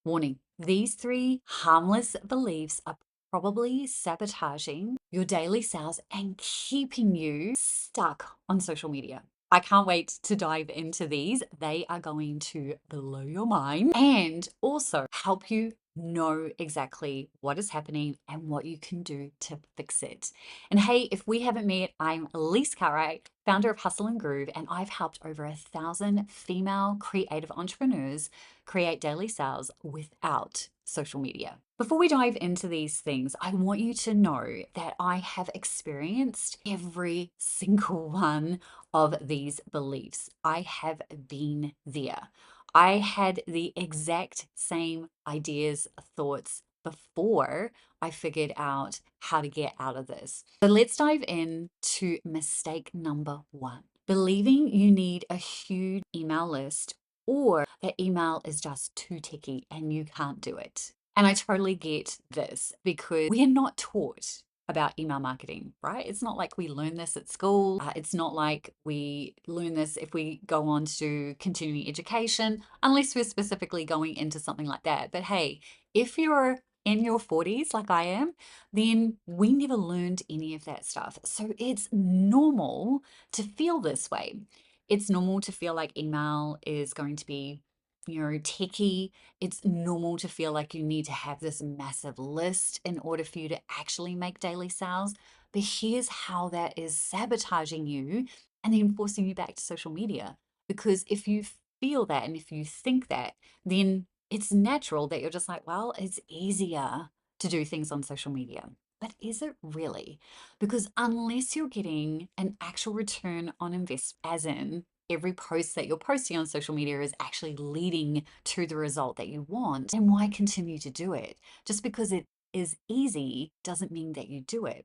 Warning, these three harmless beliefs are probably sabotaging your daily sales and keeping you stuck on social media. I can't wait to dive into these. They are going to blow your mind and also help you know exactly what is happening and what you can do to fix it. And hey, if we haven't met, I'm Lise Cartwright, founder of Hustle and Groove, and I've helped over 1,000 female creative entrepreneurs create daily sales without social media. Before we dive into these things, I want you to know that I have experienced every single one of these beliefs. I have been there. I had the exact same ideas, thoughts before I figured out how to get out of this. So let's dive in to mistake number one. Believing you need a huge email list or that email is just too techy and you can't do it. And I totally get this because we are not taught about email marketing, right? It's not like we learn this at school. It's not like we learn this if we go on to continuing education, unless we're specifically going into something like that. But hey, if you're in your 40s like I am, then we never learned any of that stuff. So it's normal to feel this way. It's normal to feel like email is going to be, techie. It's normal to feel like you need to have this massive list in order for you to actually make daily sales. But here's how that is sabotaging you and then forcing you back to social media. Because if you feel that and if you think that, then it's natural that you're just like, well, it's easier to do things on social media. But is it really? Because unless you're getting an actual return on investment, as in every post that you're posting on social media is actually leading to the result that you want, then why continue to do it? Just because it is easy doesn't mean that you do it.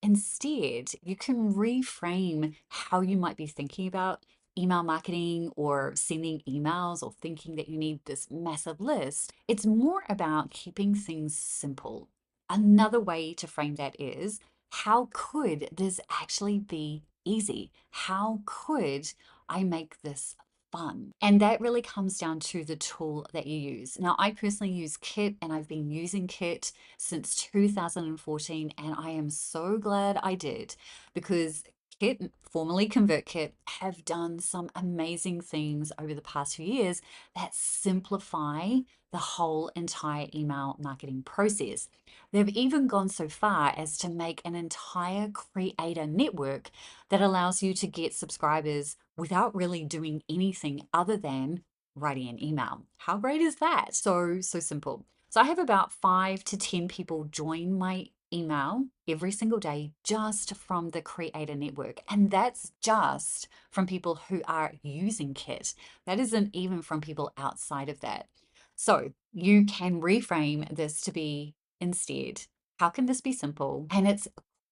Instead, you can reframe how you might be thinking about email marketing or sending emails or thinking that you need this massive list. It's more about keeping things simple. Another way to frame that is, how could this actually be easy? How could I make this fun? And that really comes down to the tool that you use. Now, I personally use Kit and I've been using Kit since 2014, and I am so glad I did because Kit, formerly ConvertKit, have done some amazing things over the past few years that simplify the whole entire email marketing process. They've even gone so far as to make an entire creator network that allows you to get subscribers without really doing anything other than writing an email. How great is that? So simple. So I have about 5 to 10 people join my email every single day just from the creator network. And that's just from people who are using Kit. That isn't even from people outside of that. So you can reframe this to be, instead, how can this be simple? And it's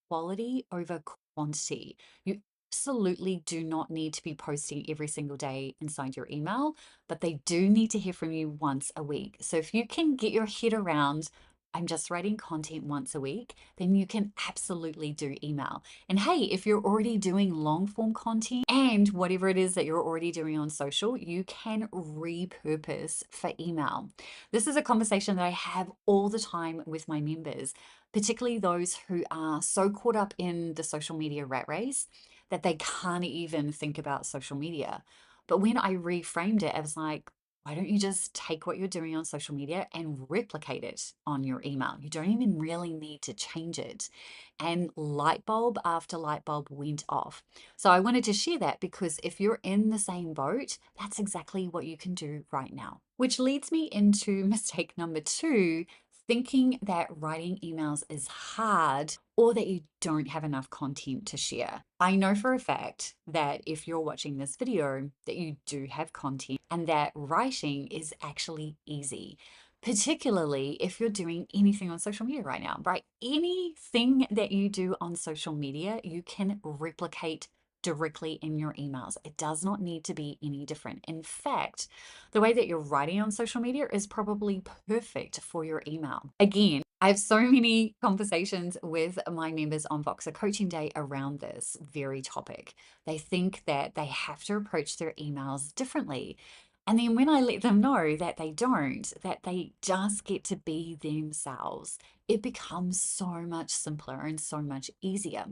quality over quantity. You absolutely do not need to be posting every single day inside your email, but they do need to hear from you once a week. So if you can get your head around, I'm just writing content once a week, then you can absolutely do email. And hey, if you're already doing long form content and whatever it is that you're already doing on social, you can repurpose for email. This is a conversation that I have all the time with my members, particularly those who are so caught up in the social media rat race that they can't even think about social media. But when I reframed it, I was like, why don't you just take what you're doing on social media and replicate it on your email? You don't even really need to change it. And light bulb after light bulb went off. So I wanted to share that because if you're in the same boat, that's exactly what you can do right now. Which leads me into mistake number two, thinking that writing emails is hard or that you don't have enough content to share. I know for a fact that if you're watching this video, that you do have content and that writing is actually easy, particularly if you're doing anything on social media right now, right? Anything that you do on social media, you can replicate directly in your emails. It does not need to be any different. In fact, the way that you're writing on social media is probably perfect for your email. Again, I have so many conversations with my members on Voxer Coaching Day around this very topic. They think that they have to approach their emails differently. And then when I let them know that they don't, that they just get to be themselves, it becomes so much simpler and so much easier.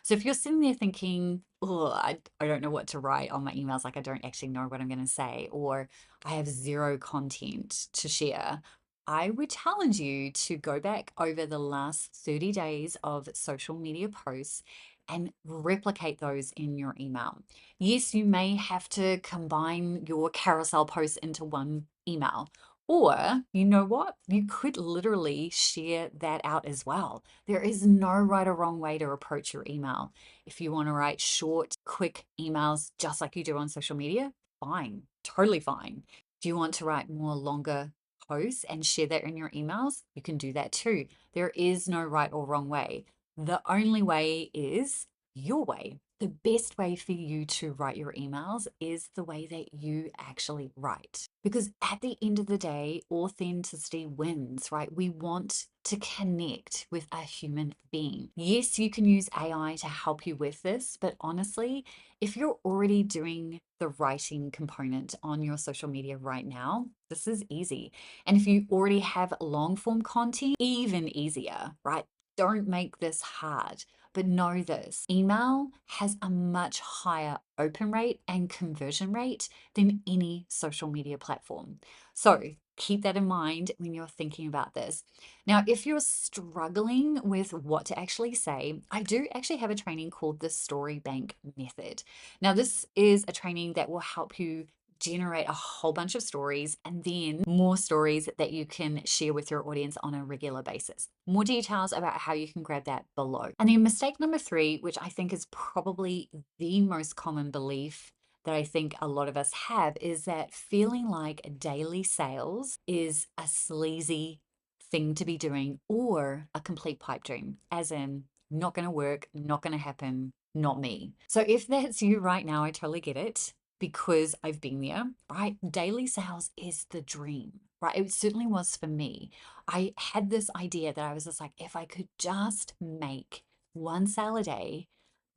So if you're sitting there thinking, oh, I don't know what to write on my emails, like I don't actually know what I'm going to say, or I have zero content to share, I would challenge you to go back over the last 30 days of social media posts and replicate those in your email. Yes, you may have to combine your carousel posts into one email. Or, you know what? You could literally share that out as well. There is no right or wrong way to approach your email. If you want to write short, quick emails just like you do on social media, fine, totally fine. Do you want to write more longer posts and share that in your emails? You can do that too. There is no right or wrong way. The only way is your way. The best way for you to write your emails is the way that you actually write. Because at the end of the day, authenticity wins, right? We want to connect with a human being. Yes, you can use AI to help you with this, but honestly, if you're already doing the writing component on your social media right now, this is easy. And if you already have long form content, even easier, right? Don't make this hard. But know this, email has a much higher open rate and conversion rate than any social media platform. So keep that in mind when you're thinking about this. Now, if you're struggling with what to actually say, I do actually have a training called the Story Bank Method. Now, this is a training that will help you generate a whole bunch of stories and then more stories that you can share with your audience on a regular basis. More details about how you can grab that below. And then mistake number 3, which I think is probably the most common belief that I think a lot of us have, is that feeling like daily sales is a sleazy thing to be doing or a complete pipe dream, as in not going to work, not going to happen, not me. So if that's you right now, I totally get it because I've been there, right? Daily sales is the dream, right? It certainly was for me. I had this idea that I was just like, if I could just make one sale a day,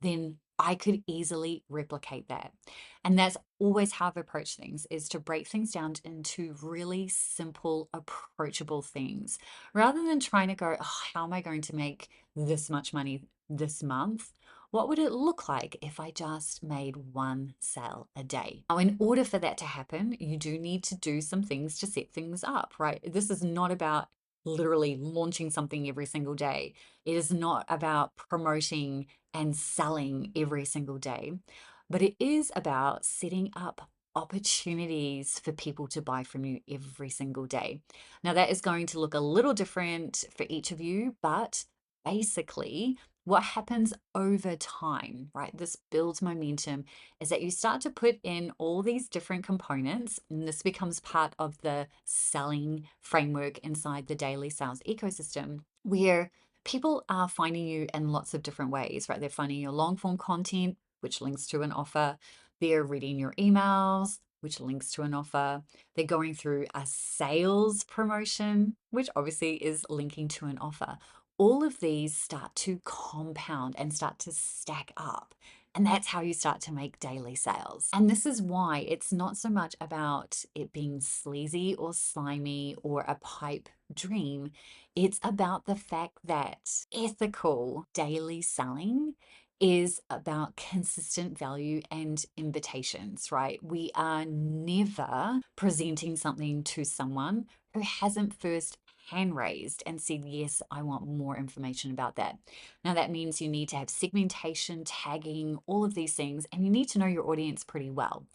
then I could easily replicate that. And that's always how I've approached things, is to break things down into really simple, approachable things rather than trying to go, oh, how am I going to make this much money this month? What would it look like if I just made one sale a day? Now, in order for that to happen, you do need to do some things to set things up, right? This is not about literally launching something every single day. It is not about promoting and selling every single day, but it is about setting up opportunities for people to buy from you every single day. Now, that is going to look a little different for each of you, but basically, what happens over time, right? This builds momentum, is that you start to put in all these different components, and this becomes part of the selling framework inside the daily sales ecosystem, where people are finding you in lots of different ways, right? They're finding your long form content, which links to an offer. They're reading your emails, which links to an offer. They're going through a sales promotion, which obviously is linking to an offer. All of these start to compound and start to stack up. And that's how you start to make daily sales. And this is why it's not so much about it being sleazy or slimy or a pipe dream. It's about the fact that ethical daily selling is about consistent value and invitations, right? We are never presenting something to someone who hasn't first hand raised and said, yes, I want more information about that. Now, that means you need to have segmentation, tagging, all of these things, and you need to know your audience pretty well.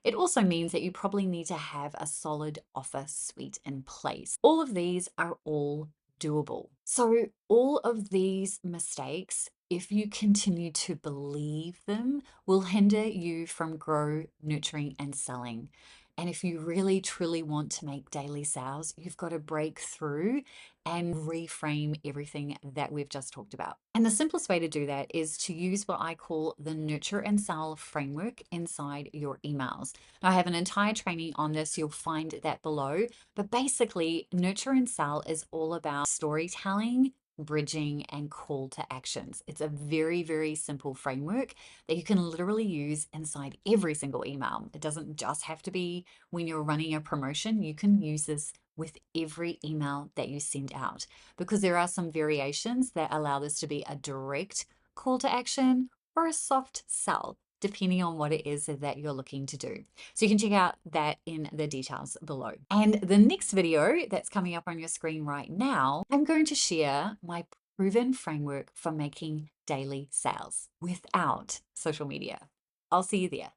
It also means that you probably need to have a solid offer suite in place. All of these are all doable. So, all of these mistakes, if you continue to believe them, will hinder you from grow, nurturing, and selling. And if you really truly want to make daily sales, you've got to break through and reframe everything that we've just talked about. And the simplest way to do that is to use what I call the nurture and sell framework inside your emails. Now, I have an entire training on this. You'll find that below. But basically, nurture and sell is all about storytelling bridging, and call to actions. It's a very, very simple framework that you can literally use inside every single email. It doesn't just have to be when you're running a promotion. You can use this with every email that you send out, because there are some variations that allow this to be a direct call to action or a soft sell, depending on what it is that you're looking to do. So you can check out that in the details below. And the next video that's coming up on your screen right now, I'm going to share my proven framework for making daily sales without social media. I'll see you there.